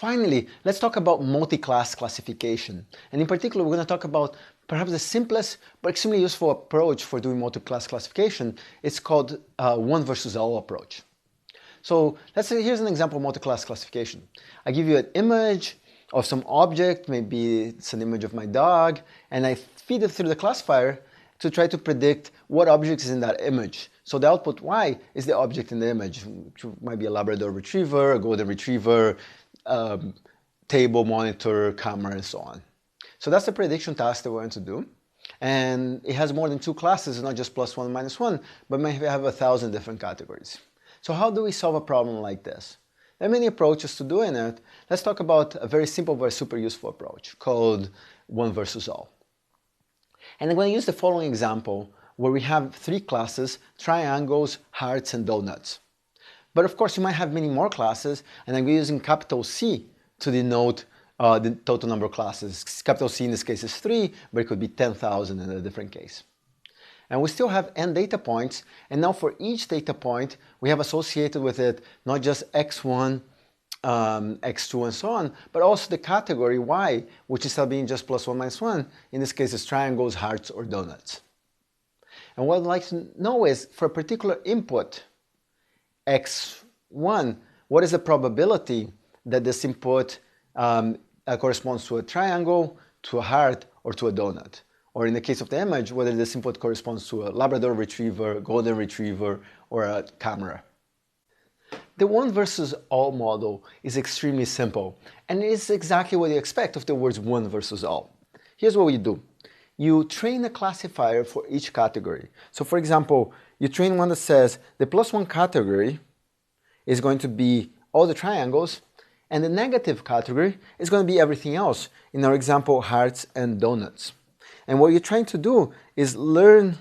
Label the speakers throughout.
Speaker 1: Finally, let's talk about multi-class classification. And in particular, we're going to talk about perhaps the simplest but extremely useful approach for doing multi-class classification. It's called one versus all approach. So let's say here's an example of multi-class classification. I give you an image of some object, maybe it's an image of my dog, and I feed it through the classifier to try to predict what object is in that image. So the output Y is the object in the image, which might be a Labrador retriever, a golden retriever, table, monitor, camera, and so on. So that's the prediction task that we're going to do. And it has more than two classes, it's not just +1 and -1, but may have 1,000 different categories. So how do we solve a problem like this? There are many approaches to doing it. Let's talk about a very simple but super useful approach called one versus all. And I'm going to use the following example where we have three classes: triangles, hearts, and donuts. But of course, you might have many more classes, and I'm using capital C to denote the total number of classes. Capital C in this case is 3, but it could be 10,000 in a different case. And we still have n data points, and now for each data point, we have associated with it not just x1, x2, and so on, but also the category Y, which instead of being just +1, -1, in this case is triangles, hearts, or donuts. And what I'd like to know is, for a particular input, x1, what is the probability that this input corresponds to a triangle, to a heart, or to a donut? Or in the case of the image, whether this input corresponds to a Labrador retriever, golden retriever, or a camera. The one versus all model is extremely simple, and it is exactly what you expect of the words one versus all. Here's what you do. You train a classifier for each category. So for example, you train one that says the +1 category is going to be all the triangles, and the negative category is going to be everything else. In our example, hearts and donuts. And what you're trying to do is learn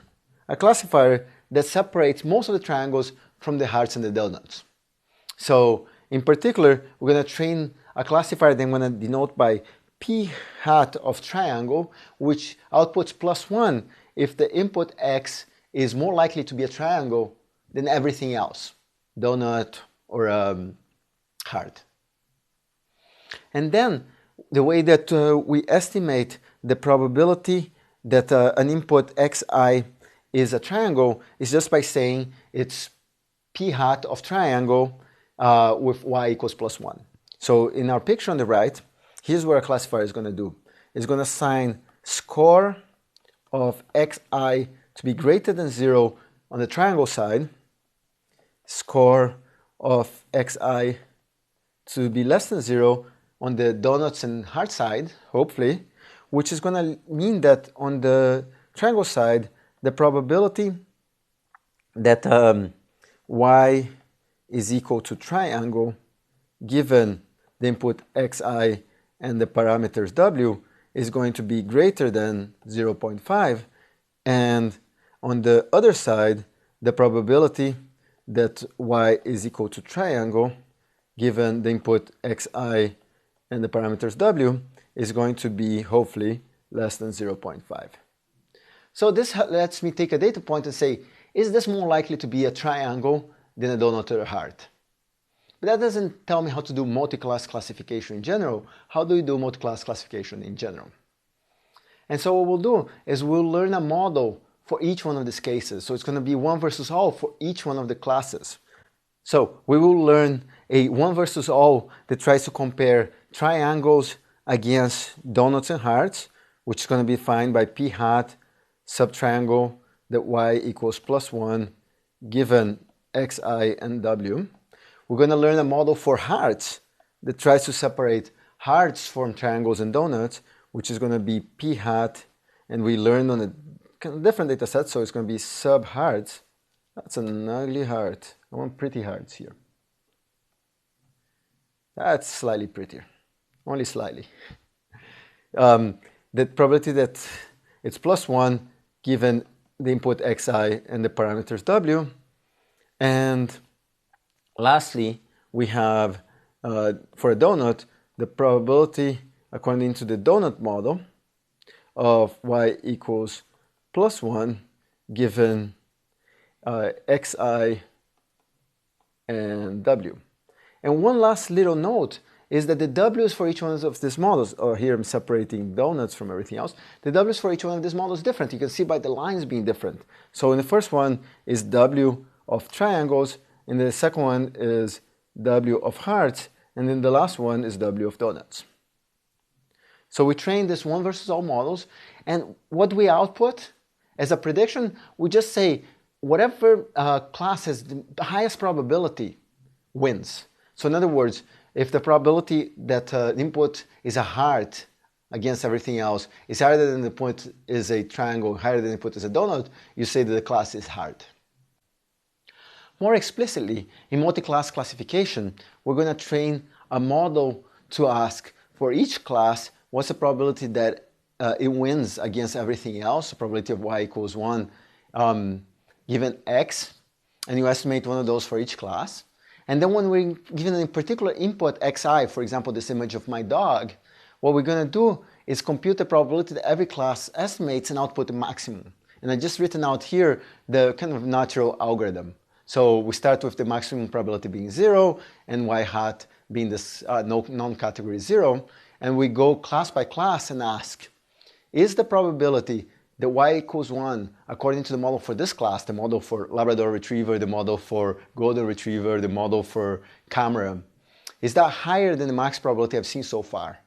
Speaker 1: a classifier that separates most of the triangles from the hearts and the donuts. So in particular, we're going to train a classifier that I'm going to denote by p hat of triangle, which outputs +1 if the input x is more likely to be a triangle than everything else, donut or heart. And then the way that we estimate the probability that an input xi is a triangle is just by saying it's p hat of triangle with y equals +1. So in our picture on the right, here's what our classifier is going to do. It's going to assign score of xi to be greater than 0 on the triangle side, score of xi to be less than 0 on the donuts and heart side, hopefully, which is going to mean that on the triangle side, the probability that y is equal to triangle, given the input xi and the parameters w, is going to be greater than 0.5. And on the other side, the probability that y is equal to triangle, given the input xi and the parameters w, is going to be, hopefully, less than 0.5. So this lets me take a data point and say, is this more likely to be a triangle than a donut or a heart? But that doesn't tell me how to do multi-class classification in general. How do we do multi-class classification in general? And so what we'll do is we'll learn a model for each one of these cases. So it's going to be one versus all for each one of the classes. So we will learn a one versus all that tries to compare triangles against donuts and hearts, which is going to be defined by p hat subtriangle that y equals +1 given xi and w. We're going to learn a model for hearts that tries to separate hearts from triangles and donuts, which is going to be p hat, and we learned on a kind of different data set, so it's going to be sub hearts. That's an ugly heart. I want pretty hearts here. That's slightly prettier, only slightly. The probability that it's +1 given the input xi and the parameters w. And lastly, we have, for a donut, the probability, according to the donut model, of y equals +1 given xi and w. And one last little note is that the W's for each one of these models, or here I'm separating donuts from everything else, the W's for each one of these models is different. You can see by the lines being different. So in the first one is W of triangles, and the second one is W of hearts, and then the last one is W of donuts. So we train this one versus all models, and what we output as a prediction, we just say whatever class has the highest probability wins. So in other words, if the probability that the input is a heart against everything else is higher than the input is a triangle, higher than the input is a donut, you say that the class is heart. More explicitly, in multi-class classification, we're going to train a model to ask for each class what's the probability that it wins against everything else, the probability of y equals 1 given x, and you estimate one of those for each class. And then when we're given a particular input xi, for example, this image of my dog, what we're going to do is compute the probability that every class estimates and output the maximum. And I just written out here the kind of natural algorithm. So we start with the maximum probability being 0 and y hat being this non-category 0. And we go class by class and ask, is the probability that y equals 1 according to the model for this class, the model for Labrador Retriever, the model for Golden Retriever, the model for camera, is that higher than the max probability I've seen so far?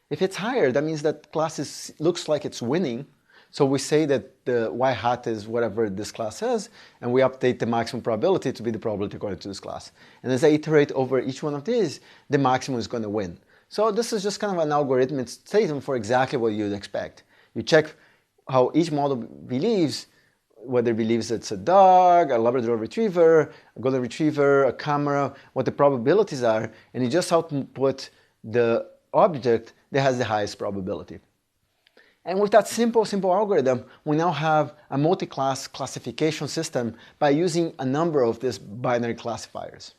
Speaker 1: If it's higher, that means that class looks like it's winning. So we say that the y hat is whatever this class is, and we update the maximum probability to be the probability according to this class. And as I iterate over each one of these, the maximum is going to win. So this is just kind of an algorithmic statement for exactly what you'd expect. You check how each model believes, whether it believes it's a dog, a Labrador Retriever, a Golden Retriever, a camera, what the probabilities are, and you just output the object that has the highest probability. And with that simple algorithm, we now have a multi-class classification system by using a number of these binary classifiers.